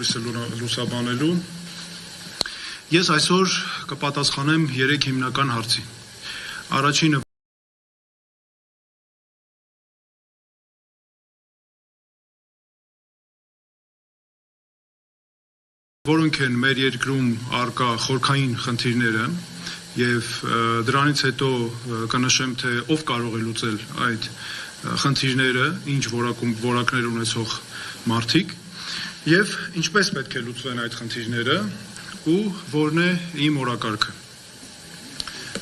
Լուսաբանելու ես այսօր կպատասխանեմ 3 հիմնական հարցի։ Առաջինը որոնք են մեր երկրում առկա խորքային խնդիրները եւ դրանից հետո կնշեմ թե ով կարող է լուծել այդ խնդիրները, ինչ որակներ ունեցող մարդիկ եւ ինչպես պետք է լուծվեն այդ խնդիրները ու որն է իմ օրակարգը։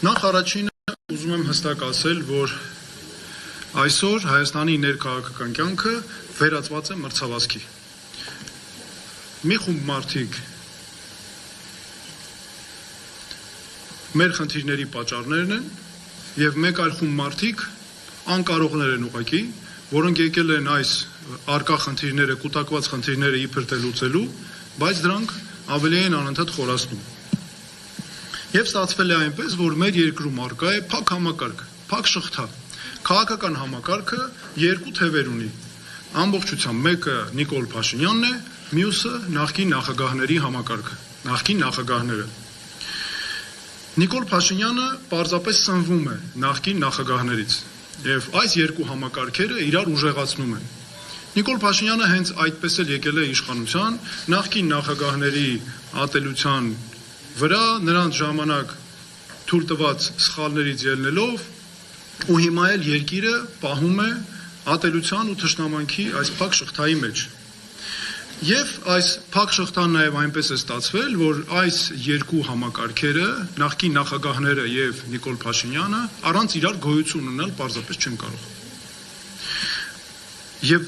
Նախ առաջինը ուզում եմ հստակ ասել, որ այսօր Հայաստանի ներքաղաքական կյանքը վերածված է մրցավազքի։ Մի խումբ մարդիկ մեր խնդիրների պատճառներն են եւ մեկ այլ խումբ մարդիկ անկարողներ են ուղղակի, որոնք եկել են այս արկա խնդիրները, կուտակված խնդիրները իբր թե լուծելու, բայց դրանք ավելի են անընդհատ խորացնում։ Եվ ստացվել է այնպես, որ մեր երկրում արկա է փակ համակարգ, փակ շղթա։ Քաղաքական համակարգը երկու թևեր ունի։ Ամբողջությամբ մեկը Նիկոլ Փաշինյանն է, մյուսը նախկին նախագահների համակարգը, նախկին նախագահները։ Նիկոլ Փաշինյանը պարզապես սնվում է նախկին նախագահներից, եւ այս երկու համակարգերը իրար ուժեղացնում են։ Նիկոլ Փաշինյանը հենց այդպես էլ եկել է իշխանության, նախկին նախագահների ատելության վրա, նրանց ժամանակ թույլ տված սխալներից ելնելով ու հիմա էլ երկիրը պահում է ատելության ու թշնամանքի այս փակ շղթայի մեջ։ Եվ այս փակ շղթան նաև այնպես է ստացվել, որ այս երկու համակարգերը, նախկին նախագահները եւ Նիկոլ Փաշինյանը, առանց իրար գոյություն ունենալ պարզապես չեն կարող։ Եվ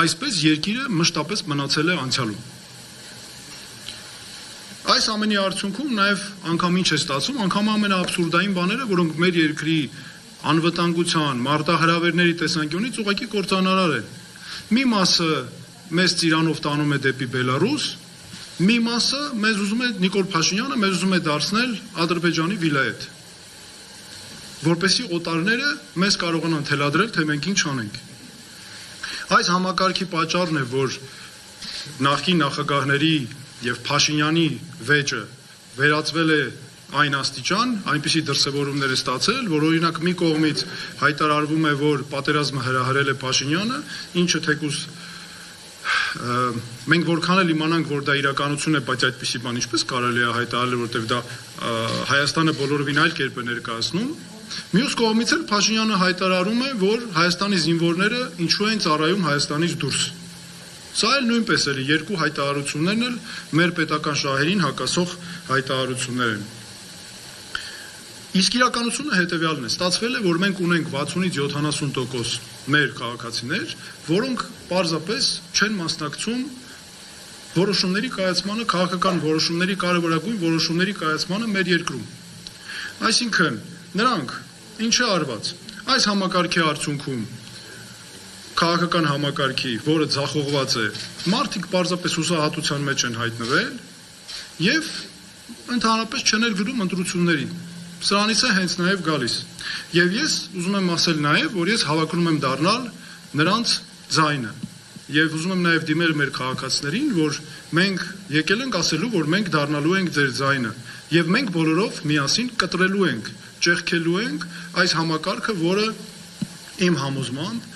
այսպես երկիրը մշտապես մնացել է անցյալում։ Այս ամենի արդյունքում նաև անգամ ինչ է ստացվում, անգամ ամենաաբսուրդային բաները, որոնք մեր երկրի անվտանգության, մարտահրավերների տեսանկյունից ուղղակի կործանարար են։ Մի մասը մեզ ծիրանով տանում է դեպի Բելարուս, մի մասը մեզ ուզում է Նիկոլ Փաշինյանը մեզ ուզում է դարձնել Ադրբեջանի վիլայետ, որպեսզի օտարները մեզ կարողանան թելադրել, թե մենք ինչ անենք։ Այս համակարգի պատճառն է, որ նախկին նախագահների եւ Փաշինյանի վեճը վերածվել է այն աստիճան, այնպիսի դրսևորումներ է ստացել, որ օրինակ մի կողմից հայտարարվում է, որ պատերազմը հրահրել է Փաշինյանը, ինչը թեկուզ մենք որքան էլ իմանանք, որ դա իրականություն է, բայց այդպիսի բան ինչպես կարելի է հայտարարել, որտեղ դա Հայաստանը բոլորովին այլ կերպ է ներկայացնում։ Մյուս կողմից էլ Փաշինյանը հայտարարում է, որ Հայաստանի զինվորները ինչու են ծառայում Հայաստանից դուրս։ Սա էլ նույնպես էլ երկու հայտարարություններն էլ մեր պետական շահերին հակասող հայտարարություններ են։ Իսկ իրականությունը հետևյալն է, ստացվել է, որ մենք ունենք 60-ից 70% մեր քաղաքացիներ, որոնք պարզապես չեն մասնակցում որոշումների կայացմանը, քաղաքական որոշումների կարևորագույն որոշումների կայացմանը մեր երկրում։ Այսինքն, նրանք ինչ է արված, այս համակարգի արդյունքում քաղաքական համակարգի, որը ձախողված է, մարդիկ պարզապես հուսահատության մեջ են հայտնվել եւ ընդհանրապես չեն էլ գրում ընտրությունների։ Սրանից է հենց նաև գալիս։ Եվ ես ուզում եմ ասել նաև, որ ես հավակնում եմ դառնալ նրանց ձայնը։ Եվ ուզում եմ նաև դիմել մեր քաղաքացիներին, որ մենք եկել ենք ասելու, որ մենք դառնալու ենք ձեր ձայնը։ Եվ մենք բոլորով միասին կտրելու ենք, ճեղքելու ենք այս համակարգը, որը իմ համոզմամբ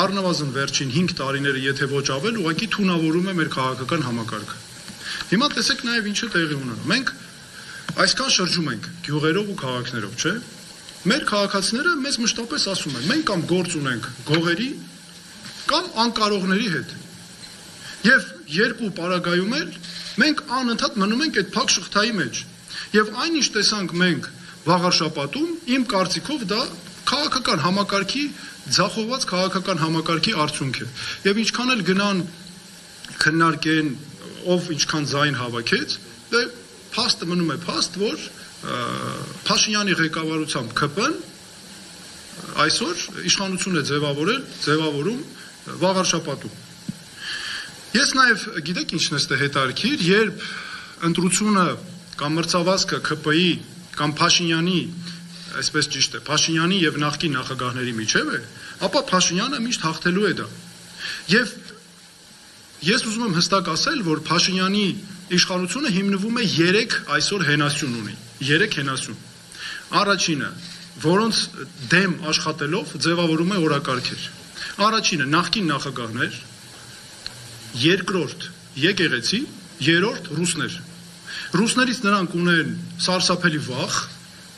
առնվազն վերջին 5 տարիները, եթե ոչ ավել, ուղղակի թունավորում է մեր քաղաքական համակարգը։ Հիմա տեսեք նաև ինչ է տեղի ունենում։ Մենք այսքան շրջում ենք գյուղերով ու քաղաքներով, չէ՞։ Մեր քաղաքացիները մեզ մշտապես ասում են, մենք կամ գործ ունենք գողերի կամ անկարողների հետ։ Եվ երկու պարագայում էլ մենք անընդհատ մնում ենք այդ փակ շղթայի մեջ։ Եվ այնինչ տեսանք մենք վաղար շաբաթում, իմ կարծիքով դա քաղաքական համակարգի ձախողված քաղաքական համակարգի արդյունք է։ Եվ ինչքան էլ գնան քննարկեն, ով ինչքան ձայն հավաքեց, դե փաստը մնում է փաստ, որ Փաշինյանի ղեկավարությամբ ԿՊ-ն այսօր իշխանություն է ձևավորում վաղար շաբաթում։ Ես նաև գիտեք ինչն է հետաքրքիր, երբ ընտրությունը կամ մրցավազքը ԿՊ-ի կամ Փաշինյանի, այսպես ճիշտ է, Փաշինյանի եւ նախկին նախագահների միջև է, ապա Փաշինյանը միշտ հաղթելու է դա։ Եվ Ես ուզում եմ հստակ ասել, որ Փաշինյանի իշխանությունը հիմնվում է 3 այսօր հենասյուն ունի, 3 հենասյուն։ Առաջինը, որոնց դեմ աշխատելով ձևավորում է օրակարգեր։ Առաջինը նախկին նախագահներ, երկրորդ եկեղեցի, երրորդ ռուսներ։ Ռուսներից նրանք ունեն սարսափելի վախ,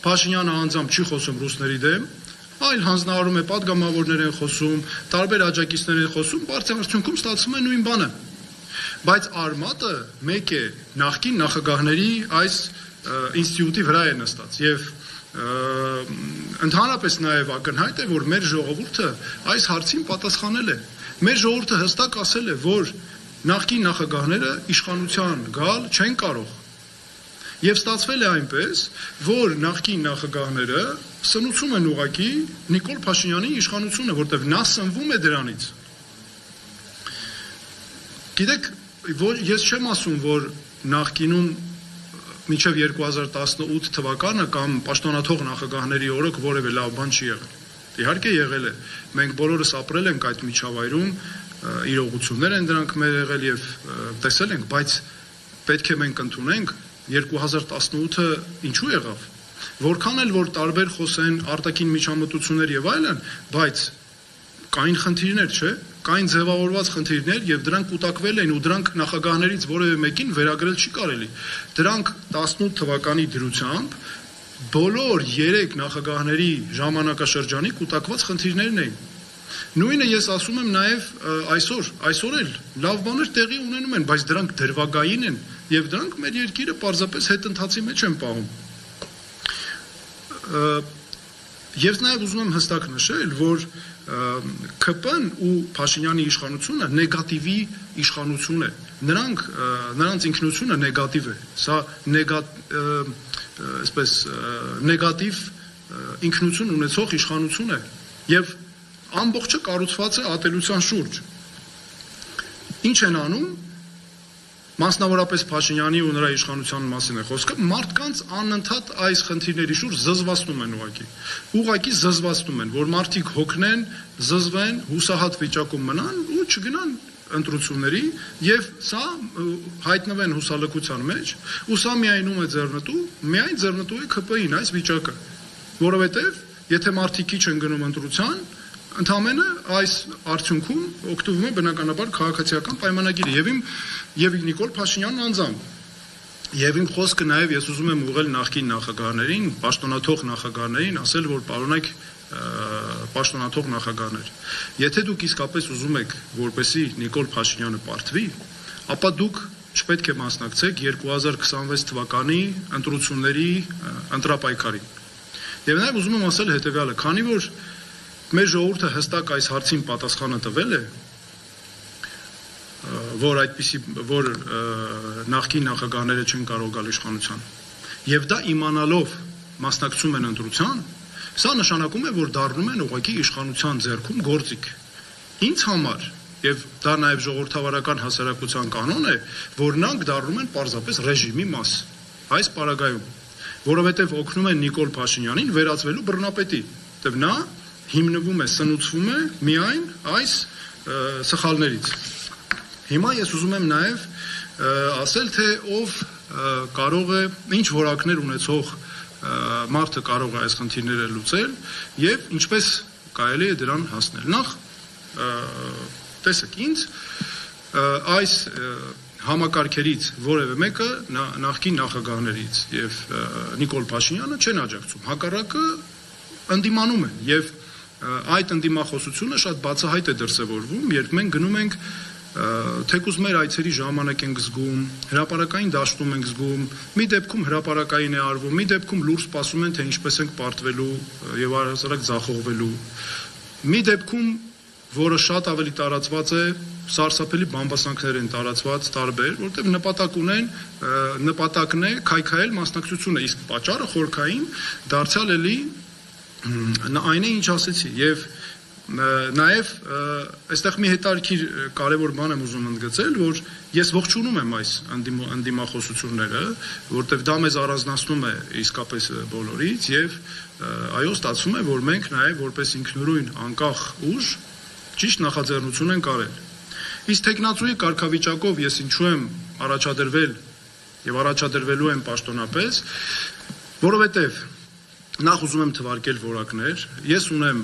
Փաշինյանը անձամբ չի խոսում ռուսների դեմ, այլ հանձնարարում է պատգամավորներ են խոսում, տարբեր աջակիցներ են խոսում, բարձր արդյունքում ստացվում է նույն բանը։ Բայց արմատը մեկ է նախկին նախագահների այս ինստիտուտի վրա է նստած եւ ընդհանրապես նաև ակնհայտ է, որ մեր ժողովուրդը այս հարցին պատասխանել է։ Մեր ժողովուրդը հստակ ասել է, որ նախկին նախագահները իշխանության գալ չեն կարող։ Եվ ստացվել է այնպես, որ նախկին նախագահները սնուցում են ուղղակի Նիկոլ Փաշինյանի իշխանությունը, որտեղ նա սնվում է դրանից։ Գիտեք, ես չեմ ասում, որ նախկինում մինչև 2018 թվականը կամ պաշտոնաթող նախագահների օրոք որևէ լավ բան չի եղել։ Իհարկե եղել է։ Մենք բոլորս ապրել ենք այդ միջավայրում, իրողություններ են դրանք մեր եղել եւ տեսել ենք, բայց պետք է մենք ընդունենք 2018-ը ինչու եղավ։ Որքան էլ որ տարբեր խոսեն արտաքին միջամտություններ եւ այլն, բայց կային խնդիրներ, չէ՞։ Կային ձևավորված խնդիրներ եւ դրանք կուտակվել են ու դրանք նախագահներից որևէ մեկին վերագրել չի կարելի։ Դրանք 18 թվականի դրությամբ բոլոր 3 նախագահների ժամանակաշրջանի կուտակված խնդիրներն էին։ Նույնը ես ասում եմ նաեւ այսօր էլ լավ բաներ տեղի ունենում են, բայց դրանք դրվագային են եւ դրանք մեր երկիրը պարզապես հետընթացի մեջ են պահում։ Ես նաեւ ուզում եմ հստակ նշել, որ ԿՊ-ն ու Փաշինյանի իշխանությունը նեգատիվի իշխանություն է։ Նրանց ինքնությունը նեգատիվ է։ Սա նեգատիվ ինքնություն ունեցող իշխանություն է եւ ամբողջը կառուցված է ատելության շուրջ։ Ինչ են անում։ Մասնավորապես Փաշինյանի ու նրա իշխանության մասին է խոսքը, մարդկանց անընդհատ այս խնդիրների շուրջ զզվացնում են ուղղակի զզվացնում են, որ մարդիկ հոգնեն, զզվեն, հուսահատ վիճակում մնան ու չգնան ընտրությունների եւ սա հայտնվեն հուսալքության մեջ, ու սա միայնում է միայն ձեռնտու է ԿՊ-ին այս վիճակը, որովհետեւ եթե մարդիկ քիչ են գնում ընտրության, ընդհանրապես այս արդյունքում օգտվում է բնականաբար քաղաքացիական պայմանագիրը եւ Նիկոլ Փաշինյանն անձամբ եւ իմ խոսքը նաեւ ես ուզում եմ ուղղել նախկին նախագահներին, պաշտոնաթող նախագահներին, ասել որ պարոնայք պաշտոնաթող նախագահներ, եթե դուք իսկապես ուզում եք որպեսի Նիկոլ Փաշինյանը պարտվի, ապա դուք չպետք է մասնակցեք 2026 թվականի ընտրությունների ընտրապայքարին։ Եվ նաեւ ուզում եմ ասել հետեւյալը, քանի որ մեր ժողովուրդը հստակ այս հարցին պատասխանը տվել է, որ նախկին նախագահները չեն կարող գալ իշխանության, եւ դա իմանալով մասնակցում են ընտրության, սա նշանակում է, որ դառնում են ուղղակի իշխանության ձեռքում գործիք։ Ինձ համար, եւ դա նաեւ ժողովրդավարական հասարակության կանոն է, որ նրանք դառնում են պարզապես ռեժիմի մաս այս պարագայում, որովհետեւ օգնում են Նիկոլ Փաշինյանին վերածվելու բռնապետի, որտեղ նա հիմնվում է, սնուցվում է միայն այս սխալներից։ Հիմա ես ուզում եմ նաև ասել, թե ով կարող է, ինչ որակներ ունեցող մարդը կարող է այս խնդիրները լուծել եւ ինչպես կարելի է դրան հասնել։ Նախ տեսեք, ինձ այս համակարգերից որևէ մեկը նախկին նախագահներից եւ Նիկոլ Փաշինյանը չեն աջակցում, հակառակը ընդդիմանում են եւ այդ ընդդիմախոսությունը շատ բացահայտ է դրսևորվում, երբ մենք գնում ենք թեկուզ մեր այցերի ժամանակ ենք զգում, հրապարակային դաշտում ենք զգում, մի դեպքում հրապարակային է արվում, մի դեպքում լուրջ սպասում են, թե ինչպես ենք պարտվելու եւ առհասարակ ձախողվելու։ Մի դեպքում, որը շատ ավելի տարածված է, սարսափելի բամբասանքներ են տարածված տարբեր, որտեղ նպատակն է քայքայել մասնակցությունը, իսկ պատճառը խորքային դարձյալ էլի այն է, ինչ ասեցի, եւ նաեւ այստեղ մի հետարքիր կարևոր բան եմ ուզում ընդգծել, որ ես ողջունում եմ այս ընդդիմախոսությունները, որտեղ դա մեզ առանձնացնում է իսկապես բոլորից եւ այո, ստացվում է, որ մենք նաեւ որպես ինքնուրույն անկախ ուժ ճիշտ նախաձեռնություն ենք արել։ Իսկ տեխնացուի կարգավիճակով ես ինչու եմ առաջադրվել եւ առաջադրվելու եմ պաշտոնապես, որովհետեւ նախ ուզում եմ թվարկել որակներ, ես ունեմ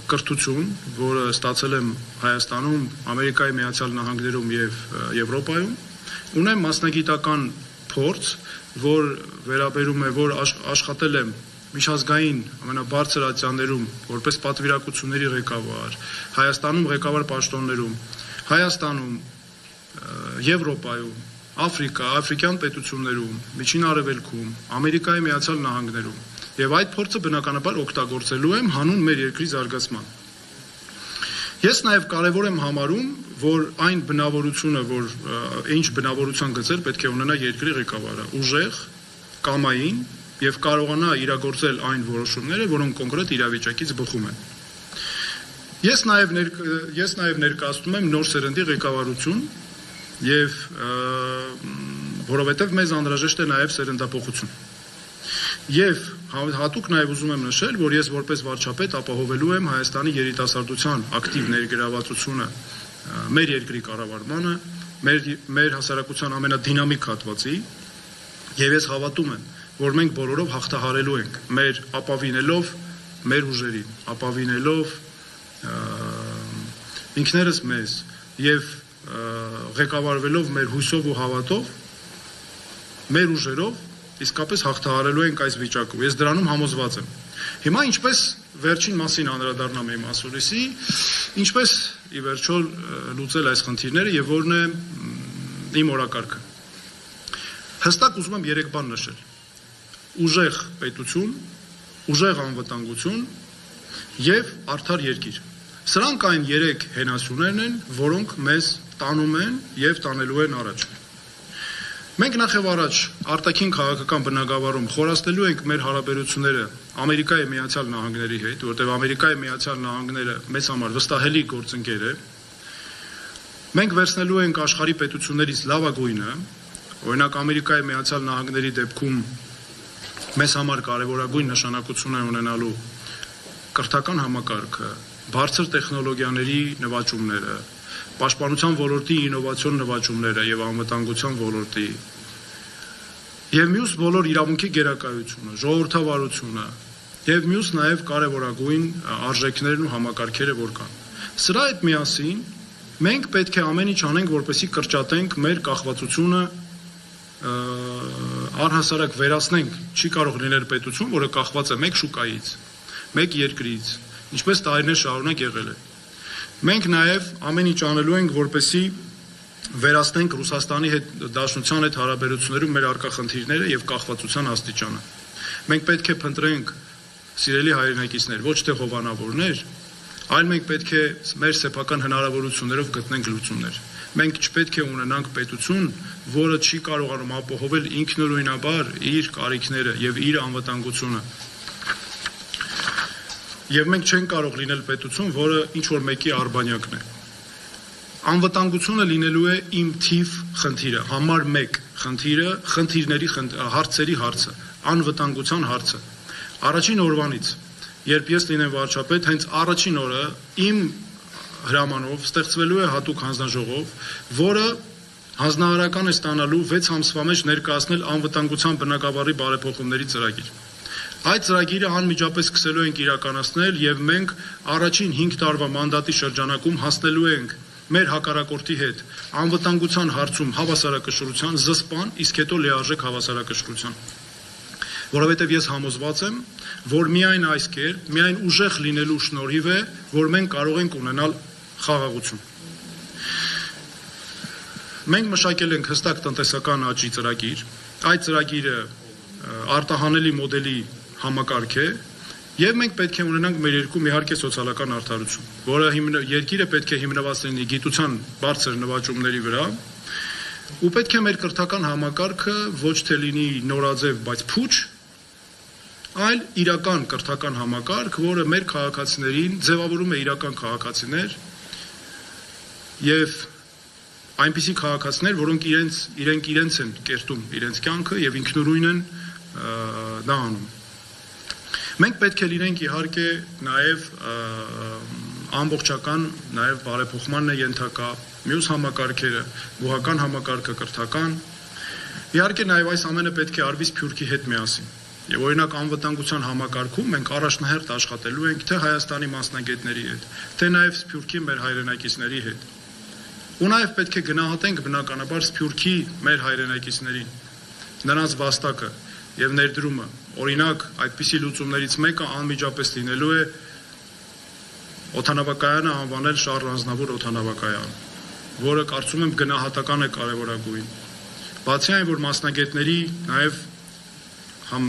կրթություն, որը ստացել եմ Հայաստանում, Ամերիկայի Միացյալ Նահանգներում եւ Եվրոպայում, ունեմ մասնագիտական փորձ, որ վերաբերում է, որ աշխատել եմ միջազգային ամենաբարձր ատյաններում որպես պատվիրակությունների ղեկավար, Հայաստանում ղեկավար պաշտոններում, Հայաստանում, Եվրոպայում, Աֆրիկյան պետություններում, Միջին Արևելքում, Ամերիկայի Միացյալ Նահանգներում եւ այդ փորձը բնականաբար օգտագործելու եմ հանուն մեր երկրի զարգացման։ Ես նաեւ կարեւոր եմ համարում, որ այն բնավորությունը, որ ինչ բնավորության գծեր պետք է ունենա երկրի ղեկավարը, ուժեղ, կամային եւ կարողանա իրագործել այն որոշումները, որոնք կոնկրետ իրավիճակից բխում են։ Ես նաեւ ներկայացնում եմ նոր սերնդի ղեկավարություն եւ որովհետեւ մեզ անհրաժեշտ է նաեւ սերնդափոխություն։ Եվ հատուկ նաեւ ուզում եմ նշել, որ ես որպես վարչապետ ապահովելու եմ Հայաստանի երիտասարդության ակտիվ ներգրավվածությունը մեր երկրի կառավարմանը, մեր հասարակության ամենադինամիկ հատվածի, եւ ես հավատում եմ, որ մենք բոլորով հաղթահարելու ենք, մեր ապավինելով մեր ուժերին, ապավինելով ինքներս մեզ եւ ղեկավարվելով մեր հույսով ու հավատով, մեր ուժերով իսկապես հաղթահարելու ենք այս վիճակը։ Ես դրանում համոզված եմ։ Հիմա ինչպես վերջին մասին անդրադառնամ իմ ասուլիսի, ինչպես ի վերջո լուծել այս խնդիրները եւ որն է իմ օրակարգը։ Հստակ ուզում եմ 3 բան նշել. ուժեղ պետություն, ուժեղ անվտանգություն եւ արդար երկիր։ Սրանք այն 3 հենասյուներն են, որոնք մեզ տանում են եւ տանելու են առաջ։ Մենք նախ եւ առաջ արտաքին քաղաքական բնագավառում խորացնելու ենք մեր հարաբերությունները Ամերիկայի Միացյալ Նահանգների հետ, որտեղ Ամերիկայի Միացյալ Նահանգները մեզ համար վստահելի գործընկեր է։ Մենք վերցնելու ենք աշխարհի պետություններից լավագույնը, օրինակ Ամերիկայի Միացյալ Նահանգների դեպքում մեզ համար կարևորագույն նշանակություն է ունենալու կրթական համակարգը, բարձր տեխնոլոգիաների նվաճումները, պաշտպանության ոլորտի ինովացիոն նվաճումները եւ անվտանգության ոլորտի եւ մյուս բոլոր իրավունքի գերակայությունը, ժողովրդավարությունը եւ մյուս նաեւ կարեւորագույն արժեքներն ու համակարգերը որ կան։ Սրա հետ միասին մենք պետք է ամեն ինչ անենք, որպեսզի կրճատենք մեր կախվածությունը, առհասարակ վերացնենք, չի կարող լինել պետություն, որը կախված է մեկ շուկայից, մեկ երկրից, ինչպես տարիներ շարունակ եղել է։ Մենք նաև ամեն ինչ անելու ենք, որպեսզի վերացնենք Ռուսաստանի հետ Դաշնության հետ հարաբերություններում մեր առկա խնդիրները եւ կախվածության աստիճանը։ Մենք պետք է փնտրենք, սիրելի հայրենակիցներ, ոչ թե հովանավորներ, այլ մենք պետք է մեր սեփական հնարավորություններով գտնենք լուծումներ։ Մենք չպետք է ունենանք պետություն, որը չի կարողանում ապահովել ինքնուրույնաբար իր կարիքները եւ իր անվտանգությունը։ Եվ մենք չենք կարող լինել պետություն, որը ինչ-որ մեկի արբանյակն է։ Անվտանգությունը լինելու է իմ թիվ խնդիրը, համար 1 խնդիրը, խնդիրների հարցերի հարցը, անվտանգության հարցը։ Առաջին օրվանից, երբ ես լինեմ վարչապետ, հենց առաջին օրը իմ հրամանով ստեղծվելու է հատուկ հանձնաժողով, որը հանձնարարական է ստանալու 6 ամսվա մեջ ներկայացնել անվտանգության բնագավառի բարեփոխումների ծրագիր։ Այդ ծրագիրը անմիջապես սկսելու ենք իրականացնել եւ մենք առաջին 5 տարվա մանդատի շրջանակում հասնելու ենք մեր հակառակորդի հետ անվտանգության հարցում հավասարակշռության զսպան, իսկ հետո լիարժեք հավասարակշռության։ Որովհետեւ ես համոզված եմ, որ միայն այս կերպ, միայն ուժեղ լինելու շնորհիվ է, որ մենք կարող ենք ունենալ խաղաղություն։ Մենք մշակել ենք հստակ տնտեսական աճի ծրագիր, այդ ծրագիրը արտահանելի մոդելի համակարգ է եւ մենք պետք է ունենանք մեր երկում իհարկե սոցիալական արդարություն, որը երկիրը պետք է հիմնված լինի գիտության բարձր նվաճումների վրա ու պետք է մեր կրթական համակարգը ոչ թե լինի նորաձև, բայց փուչ, այլ իրական կրթական համակարգ, որը մեր քաղաքացիներին ձևավորում է իրական քաղաքացիներ եւ այնպիսի քաղաքացիներ, որոնք իրենց են կերտում իրենց կյանքը եւ ինքնուրույն են դա անում։ Մենք պետք է լինենք իհարկե նաև ամբողջական նաև բարեփոխումն է ենթակա, մյուս համակարգերը, գյուղական համակարգը, կրթական։ Իհարկե նաև այս ամենը պետք է արվի Սփյուռքի հետ միասին։ Եվ օրինակ անվտանգության համակարգում մենք առաջնահերթ աշխատելու ենք թե Հայաստանի մասնագետների հետ, թե նաև Սփյուռքի մեր հայրենակիցների հետ։ Ու նաև պետք է գնահատենք բնականաբար Սփյուռքի մեր հայրենակիցներին, նրանց վաստակը եւ ներդրումը։ Օրինակ, այդպիսի լուծումներից մեկը անմիջապես լինելու է օդանավակայանը անվանել Շարլ Անձնավոր օդանավակայան, որը կարծում եմ գնահատական է կարևորագույն։ Բացի այն, որ մասնագետների նաև